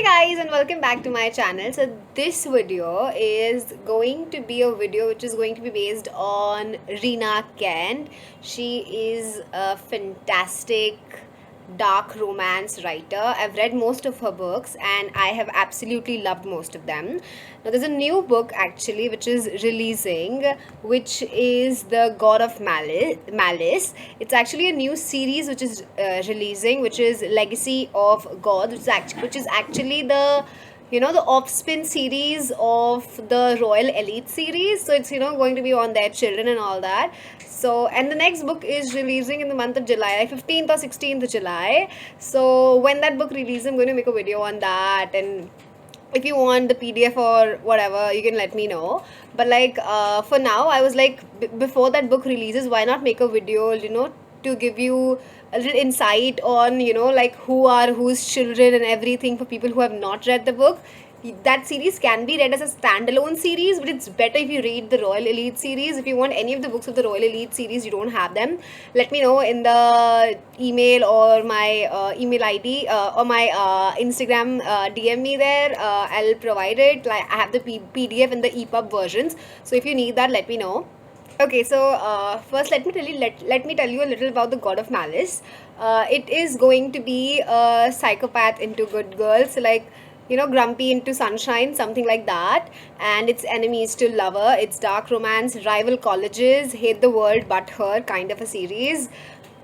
Hey guys, and welcome back to my channel. So this video is going to be a video which is going to be based on Rina Kent. She is a fantastic dark romance writer. I've read most of her books and I have absolutely loved most of them. Now there's a new book actually which is releasing, which is The God of Malice. It's actually a new series which is releasing, which is Legacy of God, which is actually the the offspin series of the Royal Elite series. So it's going to be on their children and all that. So, and the next book is releasing in the month of July, like 15th or 16th of July. So when that book releases, I'm going to make a video on that. And if you want the PDF or whatever, you can let me know. But like for now, I was like, before that book releases, why not make a video, to give you a little insight on, like who are whose children and everything, for people who have not read the book. That series can be read as a standalone series, but it's better if you read the Royal Elite series. If you want any of the books of the Royal Elite series, you don't have them, let me know in the email or my email ID or my Instagram. DM me there. I'll provide it. Like, I have the PDF and the EPUB versions, so if you need that, let me know. Okay, so first let me tell you a little about the God of Malice. It is going to be a psychopath into good girls, like grumpy into sunshine, something like that. And its enemies to lover. It's dark romance, rival colleges, hate the world but her kind of a series.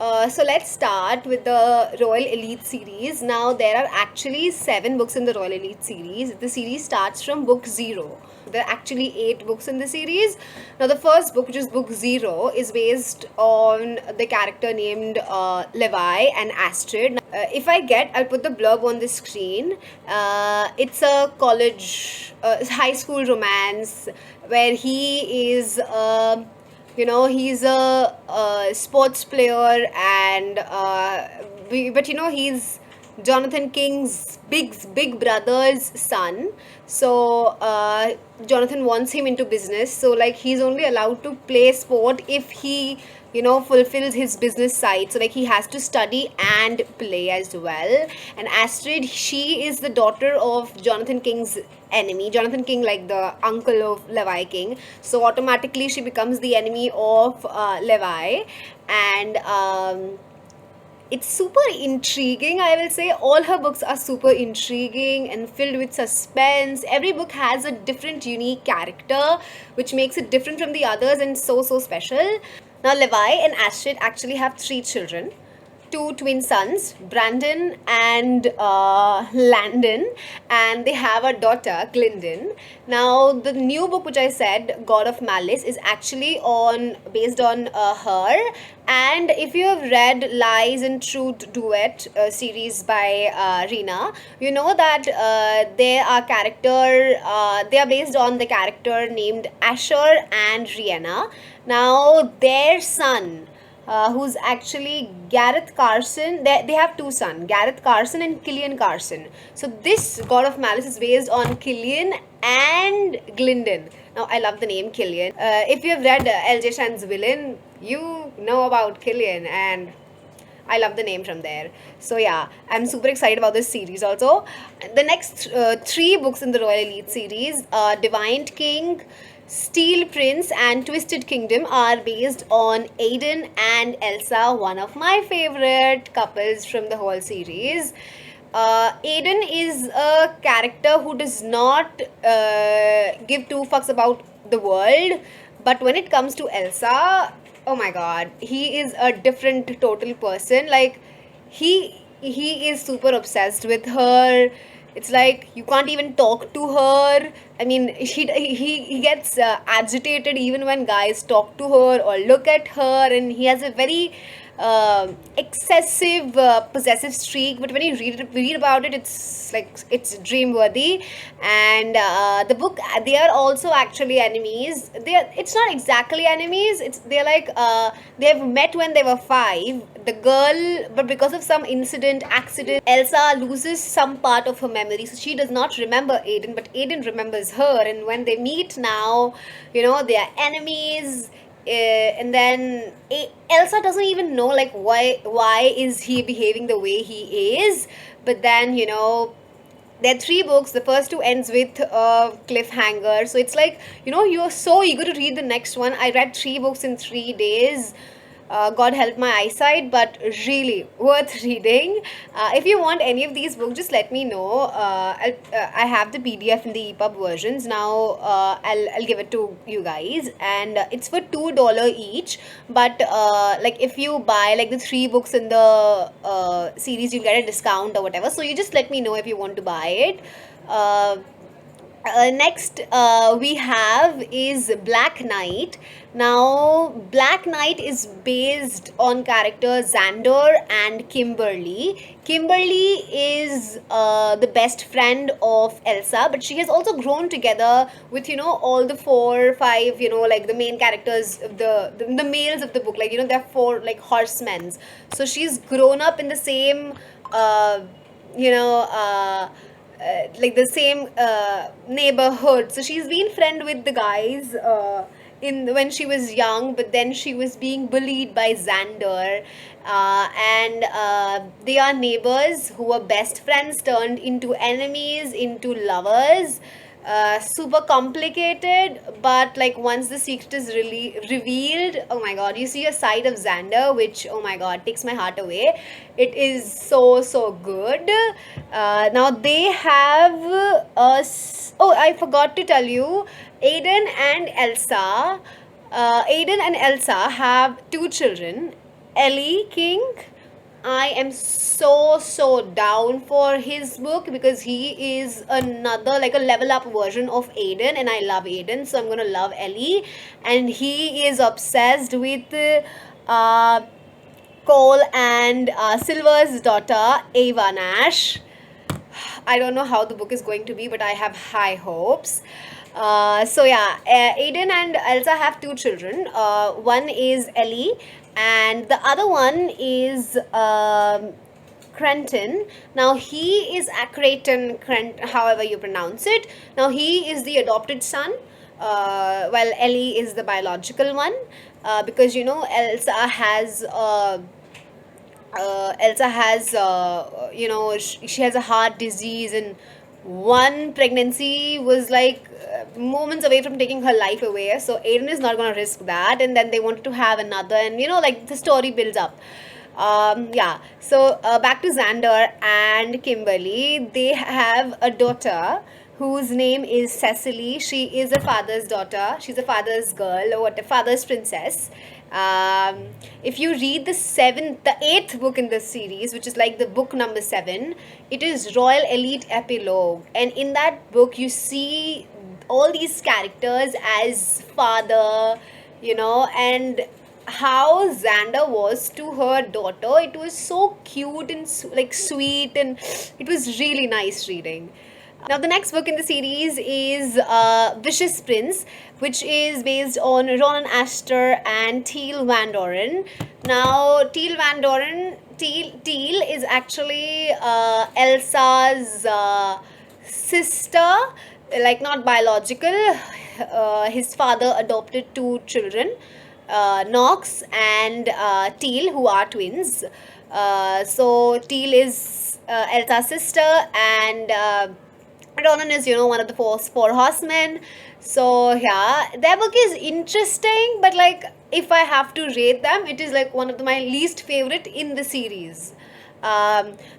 So let's start with the Royal Elite series. Now there are actually 7 books in the Royal Elite series. The series starts from book 0. There are actually 8 books in the series. Now the first book, which is book 0, is based on the character named Levi and Astrid. If I'll put the blurb on the screen. It's a high school romance where he is he's a sports player, and but he's Jonathan King's big brother's son. So Jonathan wants him into business, so like he's only allowed to play sport if he fulfills his business side. So like he has to study and play as well. And Astrid, she is the daughter of Jonathan King's enemy. Jonathan King, like the uncle of Levi King, so automatically she becomes the enemy of Levi. And it's super intriguing, I will say. All her books are super intriguing and filled with suspense. Every book has a different unique character, which makes it different from the others and so special. Now Levi and Astrid actually have 3 children, 2 twin sons, Brandon and Landon, and they have a daughter, Glyndon. Now the new book, which I said, God of Malice, is actually based on her. And if you have read Lies and Truth Duet series by Rina, you know that they are based on the character named Asher and Rihanna. Now their son, who's actually Gareth Carson. They have 2 sons, Gareth Carson and Killian Carson. So this God of Malice is based on Killian and Glyndon. Now I love the name Killian. If you have read L.J. Shan's Villain, you know about Killian, and I love the name from there. So yeah, I'm super excited about this series also. The next 3 books in the Royal Elite series, DEVIANT King, Steel Prince, and Twisted Kingdom, are based on Aiden and Elsa, one of my favorite couples from the whole series. Aiden is a character who does not give 2 fucks about the world, but when it comes to Elsa, oh my god, he is a different total person. Like he is super obsessed with her. It's like you can't even talk to her. I mean, he gets agitated even when guys talk to her or look at her, and he has a very excessive possessive streak. But when you read about it, it's like it's dream-worthy. And the book, they are also actually enemies. It's not exactly enemies. They're like they've met when they were 5. The girl, but because of some accident, Elsa loses some part of her memory, so she does not remember Aiden, but Aiden remembers her. And when they meet now, they are enemies. And then Elsa doesn't even know like why is he behaving the way he is. But then there are three books. The first two ends with a cliffhanger, so it's like, you're so eager to read the next one. I read three books in 3 days. God help my eyesight, but really worth reading. If you want any of these books, just let me know. I have the PDF in the EPUB versions now. I'll give it to you guys, and it's for $2 each. But like, if you buy like the three books in the series, you get a discount or whatever. So you just let me know if you want to buy it. Next, we have is Black Knight. Now, Black Knight is based on characters Xander and Kimberly. Kimberly is the best friend of Elsa, but she has also grown together with, all the 4 5, like the main characters of the males of the book. Like, they're four like horsemen. So she's grown up in the same, you know, like the same neighborhood. So she's been friend with the guys in when she was young, but then she was being bullied by Xander, and they are neighbors who were best friends turned into enemies, into lovers. Super complicated, but like once the secret is really revealed, oh my god, you see a side of Xander which, oh my god, takes my heart away. It is so good. Now they have oh, I forgot to tell you, Aiden and Elsa. Aiden and Elsa have two children, Ellie King. I am so down for his book because he is another like a level up version of Aiden, and I love Aiden, so I'm gonna love Ellie. And he is obsessed with uh, Cole and Silver's daughter Ava Nash. I don't know how the book is going to be, but I have high hopes. So yeah, Aiden and Elsa have two children. One is Ellie, and the other one is Crenton. Now he is Creighton, however you pronounce it. Now he is the adopted son, while Ellie is the biological one. Because Elsa has, she has a heart disease, and one pregnancy was like moments away from taking her life away. So Aiden is not going to risk that, and then they wanted to have another, and like the story builds up. Yeah. So back to Xander and Kimberly. They have a daughter whose name is Cecily. She is a father's daughter. She's a father's girl, or what, a father's princess. If you read the eighth book in this series, which is like the book number 7, it is Royal Elite Epilogue, and in that book you see all these characters as father, and how Xander was to her daughter. It was so cute and like sweet, and it was really nice reading. Now, the next book in the series is Vicious Prince, which is based on Ronan Astor and Teal Van Doren. Now, Teal is actually Elsa's sister, like not biological. His father adopted two children, Knox and Teal, who are twins. So Teal is Elsa's sister, and Ronan is, one of the four horsemen. So yeah, their book is interesting, but like if I have to rate them, it is like one of my least favorite in the series.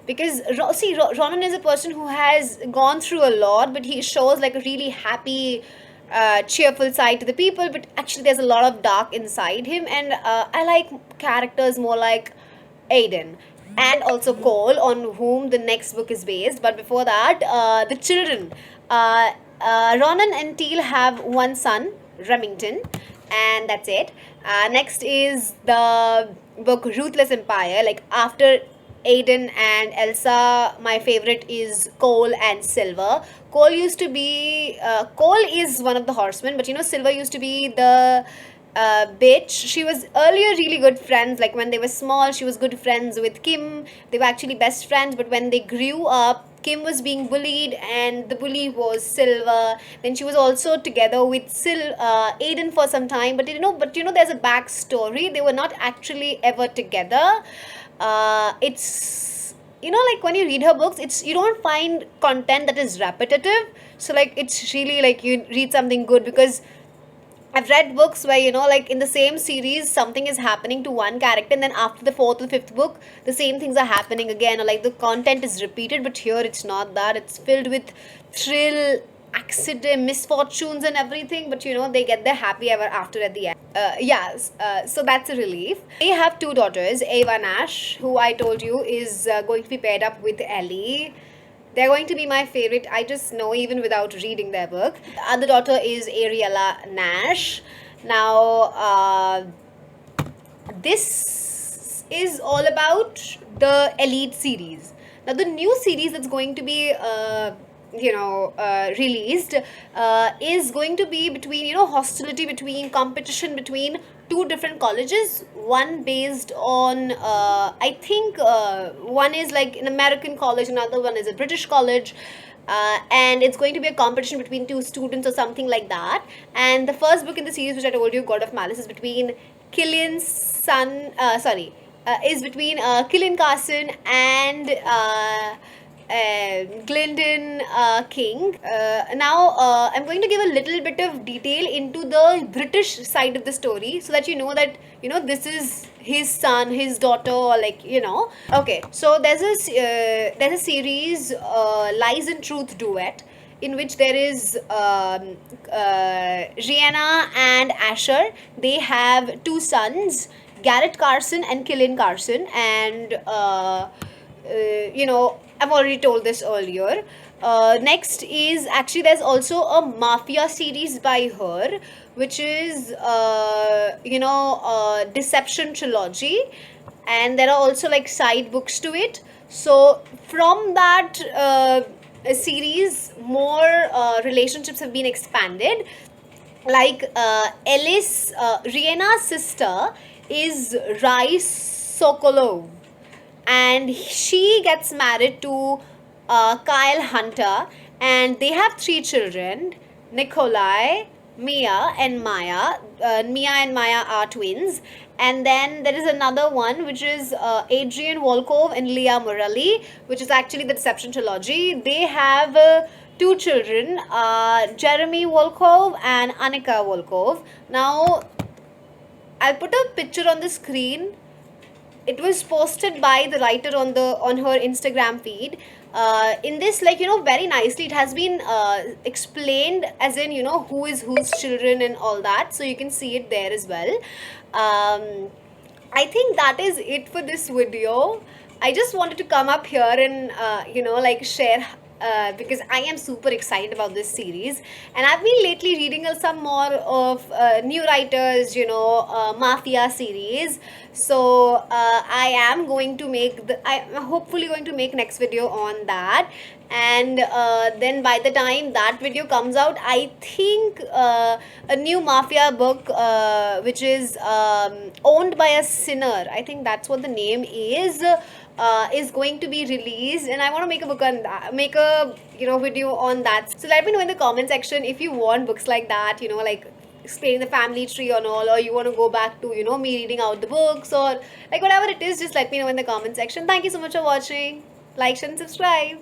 Because Ronan is a person who has gone through a lot, but he shows like a really happy, cheerful side to the people. But actually, there's a lot of dark inside him, and I like characters more like Aiden and also Cole, on whom the next book is based. But before that, the children. Ronan and Teal have one son, Remington, and that's it. Next is the book Ruthless Empire. Like after Aiden and Elsa, my favorite is Cole and Silver. Cole is one of the horsemen, but Silver used to be the bitch. She was earlier really good friends. Like when they were small, she was good friends with Kim. They were actually best friends, but when they grew up, Kim was being bullied, and the bully was Silver. Then she was also together with Aiden for some time. But there's a backstory. They were not actually ever together. It's you know, like when you read her books, it's, you don't find content that is repetitive. So like it's really like you read something good, because I've read books where, you know, like in the same series, something is happening to one character, and then after the fourth or fifth book, the same things are happening again, or like the content is repeated. But here, it's not that. It's filled with thrill, accident, misfortunes, and everything. But you know, they get their happy ever after at the end. Yes, so that's a relief. They have two daughters, Ava Nash, who I told you is going to be paired up with Ellie. They're going to be my favorite. I just know even without reading their book. The other daughter is Ariella Nash. Now, this is all about the Elite series. Now, the new series that's going to be, released is going to be between, you know, hostility between, competition between two different colleges. One based on, I think, one is like an American college, another one is a British college. And it's going to be a competition between two students or something like that. And the first book in the series, which I told you, God of Malice, is between Killian's son, is between Killian Carson and Glendon King. Now, I'm going to give a little bit of detail into the British side of the story, so that you know that, you know, this is his son, his daughter, or like, you know. Okay, so there's a series, Lies and Truth Duet, in which there is Rihanna and Asher. They have two sons, Garrett Carson and Killian Carson, and you know, I've already told this earlier. Next is, actually, there's also a Mafia series by her, which is, Deception Trilogy. And there are also like side books to it. So from that series, more relationships have been expanded. Like Rihanna's sister is Rice Sokolov, and she gets married to Kyle Hunter, and they have three children, Nikolai, Mia, and Maya. Mia and Maya are twins. And then there is another one, which is Adrian Volkov and Leah Morelli, which is actually the Deception Trilogy. They have two children, Jeremy Volkov and Annika Volkov. Now, I'll put a picture on the screen. It was posted by the writer on her Instagram feed. In this, like, you know, very nicely, it has been explained, as in, you know, who is whose children and all that, so you can see it there as well. I think that is it for this video. I just wanted to come up here and like share, because I am super excited about this series, and I've been lately reading some more of new writers, Mafia series. So I am going to I'm hopefully going to make next video on that. And then by the time that video comes out, I think a new Mafia book, which is owned by a sinner, I think that's what the name is going to be released, and I want to make a book on that, make a video on that. So let me know in the comment section if you want books like that, like explaining the family tree and all, or you want to go back to me reading out the books, or like whatever it is. Just let me know in the comment section. Thank you so much for watching. Like, share, and subscribe.